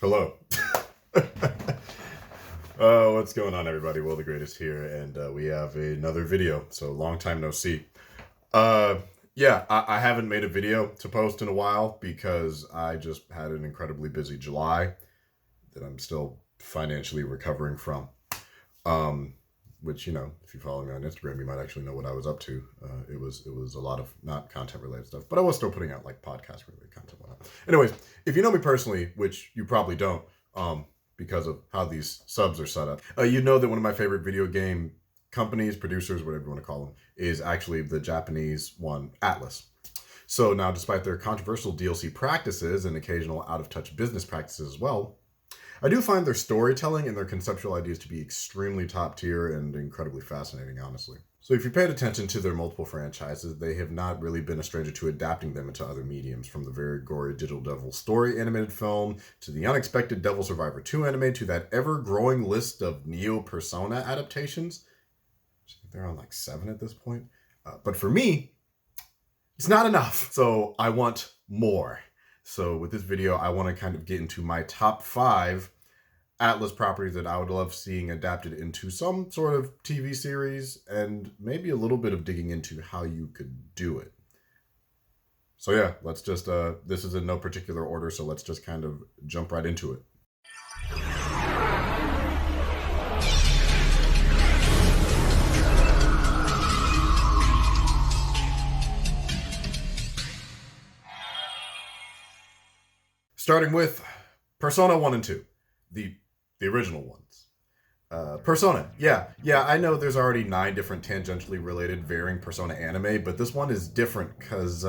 Hello. What's going on, everybody? Will the Greatest here, and we have another video. So long time no see. Yeah, I haven't made a video to post in a while because I just had an incredibly busy July that I'm still financially recovering from. Which, you know, if you follow me on Instagram, you might actually know what I was up to. It was a lot of not content related stuff, but I was still putting out like podcast related content. Whatnot. Anyways, if you know me personally, which you probably don't, because of how these subs are set up, you know that one of my favorite video game companies, producers, whatever you want to call them, is actually the Japanese one, ATLUS. So now, despite their controversial DLC practices and occasional out-of-touch business practices as well, I do find their storytelling and their conceptual ideas to be extremely top tier and incredibly fascinating, honestly. So if you paid attention to their multiple franchises, they have not really been a stranger to adapting them into other mediums, from the very gory Digital Devil story animated film, to the unexpected Devil Survivor 2 anime, to that ever-growing list of Neo Persona adaptations. They're on like 7 at this point. But for me, it's not enough. So I want more. So with this video, I want to kind of get into my top 5 ATLUS properties that I would love seeing adapted into some sort of TV series, and maybe a little bit of digging into how you could do it. So yeah, let's just, this is in no particular order, so let's just kind of jump right into it. Starting with Persona 1 and 2, the original ones. Persona, yeah, I know there's already 9 different tangentially related varying Persona anime, but this one is different because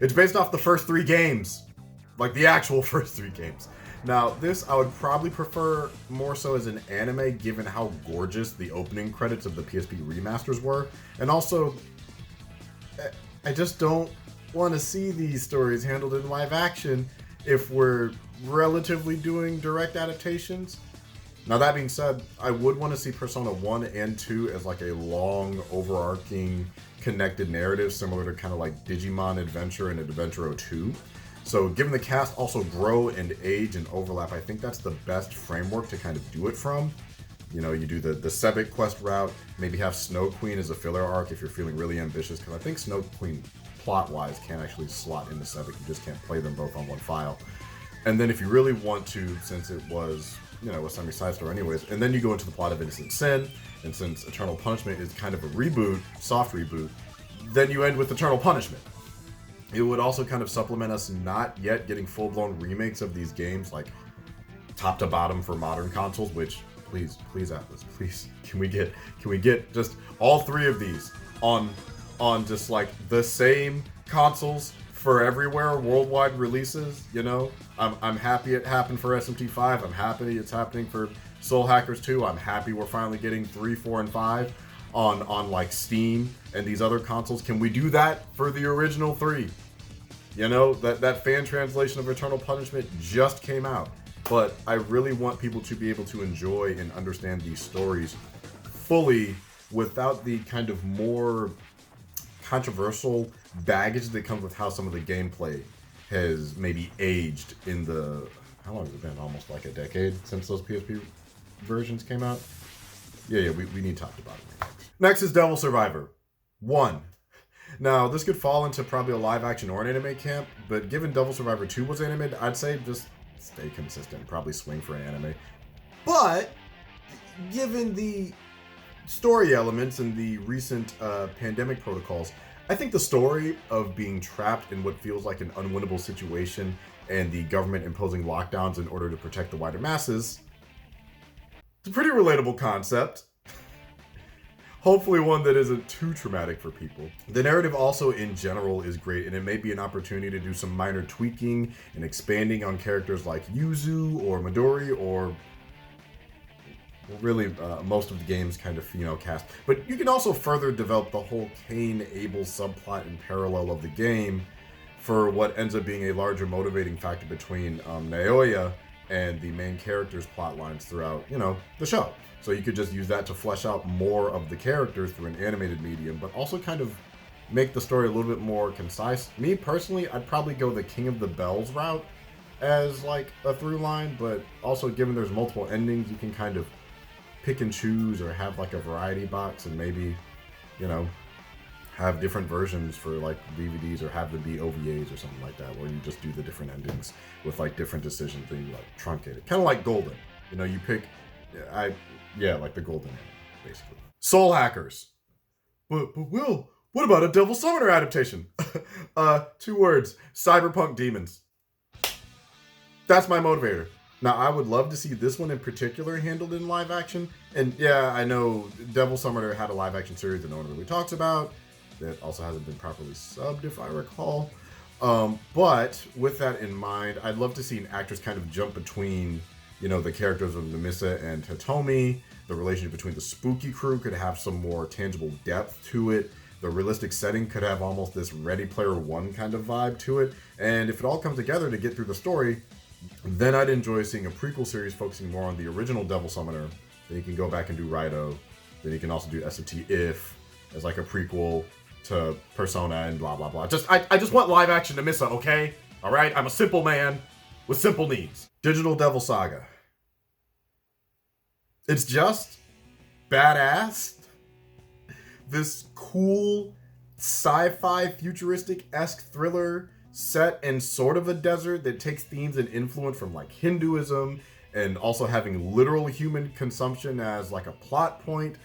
it's based off the first 3 games, like the actual first 3 games. Now, this I would probably prefer more so as an anime, given how gorgeous the opening credits of the PSP remasters were, and also, I just don't want to see these stories handled in live action if we're relatively doing direct adaptations. Now, that being said, I would want to see Persona 1 and 2 as like a long, overarching, connected narrative, similar to kind of like Digimon Adventure and Adventure 2. So given the cast also grow and age and overlap, I think that's the best framework to kind of do it from. You know, you do the Sebek quest route, maybe have Snow Queen as a filler arc if you're feeling really ambitious, because I think Snow Queen plot-wise can't actually slot into Sebek. You just can't play them both on one file. And then if you really want to, since it was, you know, a semi-side story anyways, and then you go into the plot of Innocent Sin, and since Eternal Punishment is kind of a reboot, soft reboot, then you end with Eternal Punishment. It would also kind of supplement us not yet getting full-blown remakes of these games, like top to bottom for modern consoles, which, please ATLUS, please, can we get just all 3 of these on just like the same consoles for everywhere, worldwide releases, you know? I'm happy it happened for SMT5. I'm happy it's happening for Soul Hackers 2. I'm happy we're finally getting 3, 4, and 5 on like Steam and these other consoles. Can we do that for the original 3? You know, that fan translation of Eternal Punishment just came out. But I really want people to be able to enjoy and understand these stories fully without the kind of more controversial baggage that comes with how some of the gameplay has maybe aged in the, how long has it been? Almost like a decade since those PSP versions came out. Yeah, we need top to bottom. Next is Devil Survivor 1. Now, this could fall into probably a live action or an anime camp, but given Devil Survivor 2 was animated, I'd say just stay consistent, probably swing for an anime. But given the story elements and the recent pandemic protocols, I think the story of being trapped in what feels like an unwinnable situation and the government imposing lockdowns in order to protect the wider masses, it's a pretty relatable concept. Hopefully one that isn't too traumatic for people. The narrative also in general is great, and it may be an opportunity to do some minor tweaking and expanding on characters like Yuzu or Midori, or really most of the game's kind of female cast. But you can also further develop the whole Cain-Abel subplot in parallel of the game for what ends up being a larger motivating factor between Naoya and the main character's plot lines throughout, you know, the show. So you could just use that to flesh out more of the characters through an animated medium, but also kind of make the story a little bit more concise. Me personally, I'd probably go the King of the Bells route as like a through line, but also given there's multiple endings, you can kind of pick and choose or have like a variety box and maybe, you know, have different versions for like DVDs or have them be OVAs or something like that, where you just do the different endings with like different decisions that you like truncate it. Kind of like Golden. You know, you pick, like the Golden ending, basically. Soul Hackers. But Will, what about a Devil Summoner adaptation? 2 words, Cyberpunk Demons. That's my motivator. Now, I would love to see this one in particular handled in live action. And yeah, I know Devil Summoner had a live action series that no one really talks about. That also hasn't been properly subbed, if I recall. But with that in mind, I'd love to see an actress kind of jump between, you know, the characters of Namisa and Hitomi. The relationship between the spooky crew could have some more tangible depth to it. The realistic setting could have almost this Ready Player One kind of vibe to it. And if it all comes together to get through the story, then I'd enjoy seeing a prequel series focusing more on the original Devil Summoner. Then you can go back and do Raido. Then you can also do SMT If as like a prequel to Persona and blah blah blah. I just want live action to Namisa, okay? Alright? I'm a simple man with simple needs. Digital Devil Saga. It's just badass. This cool sci-fi futuristic-esque thriller set in sort of a desert that takes themes and influence from like Hinduism and also having literal human consumption as like a plot point.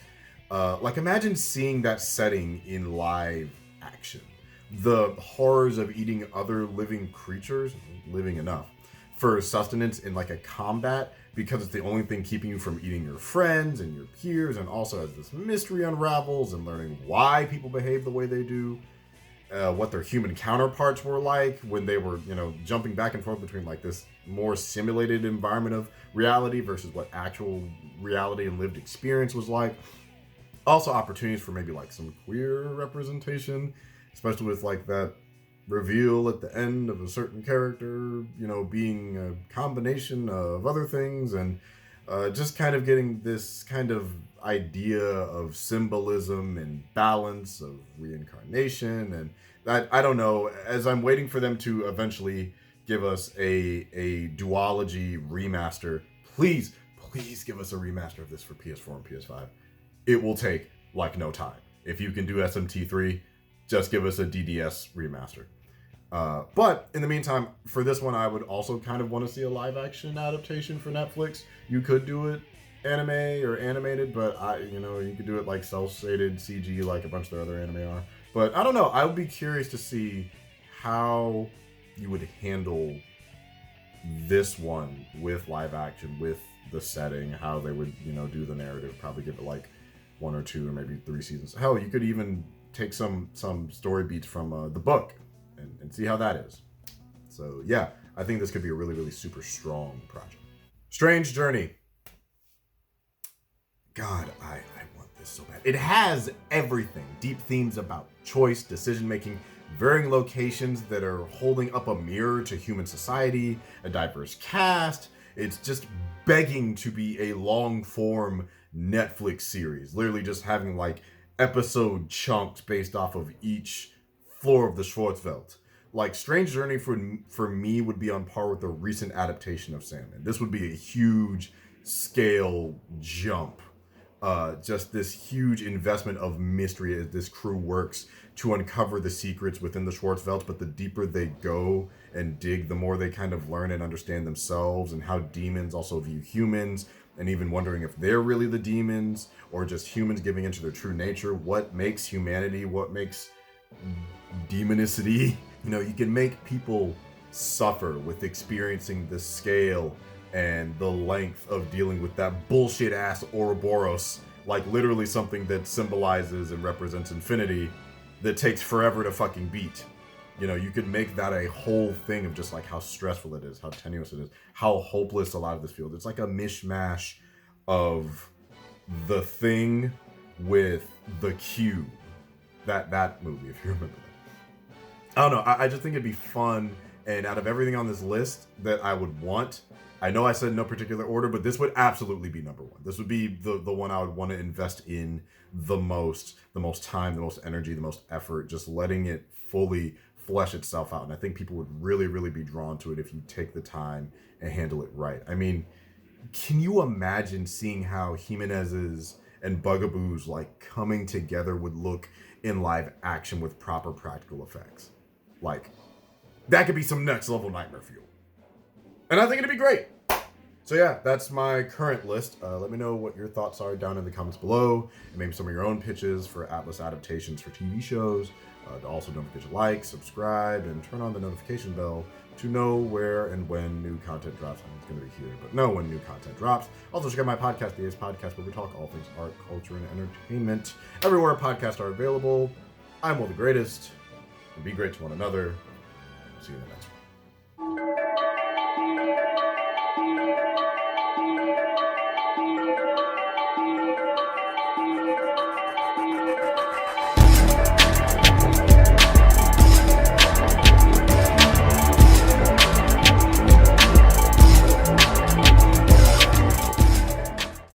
Like imagine seeing that setting in live action. The horrors of eating other living creatures, living enough, for sustenance in like a combat because it's the only thing keeping you from eating your friends and your peers, and also as this mystery unravels and learning why people behave the way they do, what their human counterparts were like when they were, you know, jumping back and forth between like this more simulated environment of reality versus what actual reality and lived experience was like. Also opportunities for maybe like some queer representation, especially with like that reveal at the end of a certain character, you know, being a combination of other things, and just kind of getting this kind of idea of symbolism and balance of reincarnation. And I don't know, as I'm waiting for them to eventually give us a duology remaster, please give us a remaster of this for PS4 and PS5. It will take like no time. If you can do SMT3, just give us a DDS remaster. But in the meantime, for this one, I would also kind of want to see a live action adaptation for Netflix. You could do it anime or animated, but you could do it like cel-shaded CG like a bunch of their other anime are. But I don't know. I would be curious to see how you would handle this one with live action, with the setting, how they would, do the narrative. Probably give it like 1 or 2 or maybe 3 seasons. Hell, you could even take some story beats from the book and see how that is. So yeah, I think this could be a really, really super strong project. Strange Journey. God, I want this so bad. It has everything. Deep themes about choice, decision-making, varying locations that are holding up a mirror to human society, a diverse cast. It's just begging to be a long-form Netflix series. Literally just having like episode chunks based off of each floor of the Schwarzwald. Like Strange Journey for me would be on par with the recent adaptation of Sandman. This would be a huge scale jump. Just this huge investment of mystery as this crew works to uncover the secrets within the Schwarzwald, but the deeper they go and dig, the more they kind of learn and understand themselves and how demons also view humans, and even wondering if they're really the demons or just humans giving into their true nature. What makes humanity? What makes demonicity? You can make people suffer with experiencing the scale and the length of dealing with that bullshit ass Ouroboros, like literally something that symbolizes and represents infinity that takes forever to fucking beat. You could make that a whole thing of just like how stressful it is, how tenuous it is, how hopeless a lot of this feels. It's like a mishmash of The Thing with The Cube. That movie, if you remember that. I don't know, I just think it'd be fun, and out of everything on this list that I would want, I know I said no particular order, but this would absolutely be number 1. This would be the one I would want to invest in the most time, the most energy, the most effort, just letting it fully flesh itself out. And I think people would really, really be drawn to it if you take the time and handle it right. I mean, can you imagine seeing how Jimenez's and Bugaboo's like coming together would look in live action with proper practical effects? Like, that could be some next level nightmare fuel. And I think it'd be great. So yeah, that's my current list. Let me know what your thoughts are down in the comments below, and maybe some of your own pitches for ATLUS adaptations for TV shows. Also, don't forget to like, subscribe, and turn on the notification bell to know where and when new content drops. I mean, it's going to be here, but know when new content drops. Also, check out my podcast, The Ace Podcast, where we talk all things art, culture, and entertainment. Everywhere podcasts are available. I'm Will the Greatest, and be great to one another. See you in the next one.